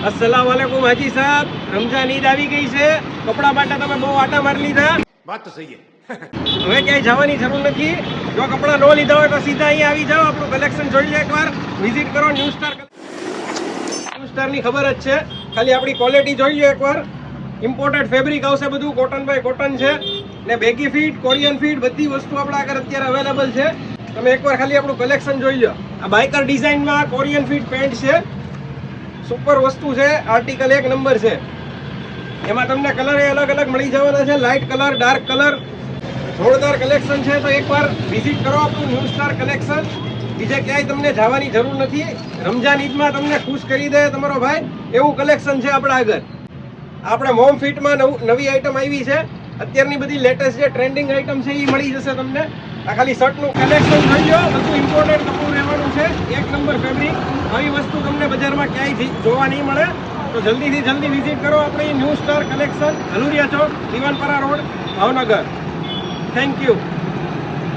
अस्सलाम वालेकुम हाजी साहब, रमजान ईद આવી ગઈ છે. કપડા માટે તમે બહુ આટા મારી લીધા. વાત તો સહી હવે ક્યાંય જવાની જરૂર નથી. જો કપડા ન લીધા હોય તો સીધા અહીંયા આવી જાઓ. આપણું કલેક્શન જોઈ લો એકવાર. વિઝિટ કરો ન્યૂ સ્ટારની ખબર જ છે. ખાલી આપણી ક્વોલિટી જોઈ લો એકવાર. ઇમ્પોર્ટેડ ફેબ્રિક આવશે, બધું કોટન બાય કોટન છે ને બેગી ફીટ, કોરિયન ફીટ બધી વસ્તુ આપણા આગળ અત્યારે અવેલેબલ છે. તમે એકવાર ખાલી આપણું કલેક્શન જોઈ લો. આ બાઇકર ડિઝાઇનમાં કોરિયન ફીટ પેન્ટ છે. સુપર વસ્તુ છે, આર્ટિકલ એક નંબર છે. એમાં તમને કલર અલગ અલગ મળી જવાના છે, લાઇટ કલર, ડાર્ક કલર, જોરદાર કલેક્શન છે. તો એકવાર વિઝિટ કરો આપણું ન્યૂ સ્ટાર કલેક્શન. બીજે ક્યાંય તમને જવાની જરૂર નથી. રમજાન ઈદમાં તમને ખુશ કરી દે તમારો ભાઈ એવું કલેક્શન છે આપણા આગળ. આપણે મોમ ફિટમાં નવી આઈટમ આવી છે. અત્યારની બધી લેટેસ્ટ જે ટ્રેન્ડિંગ આઈટમ છે એ મળી જશે તમને. આ ખાલી શર્ટનું કલેક્શન જોઈ લો, બધું ઇમ્પોર્ટેડ કપડું રહેવાનું છે, એક નંબર ફેબ્રિક. આવી વસ્તુ તમને બજારમાં ક્યાંય જોવા નહીં મળે. તો જલ્દીથી જલ્દી વિઝિટ કરો આપણે New Star Collection, Haluria Chowk, Diwanpara Road, Bhavnagar. Thank you.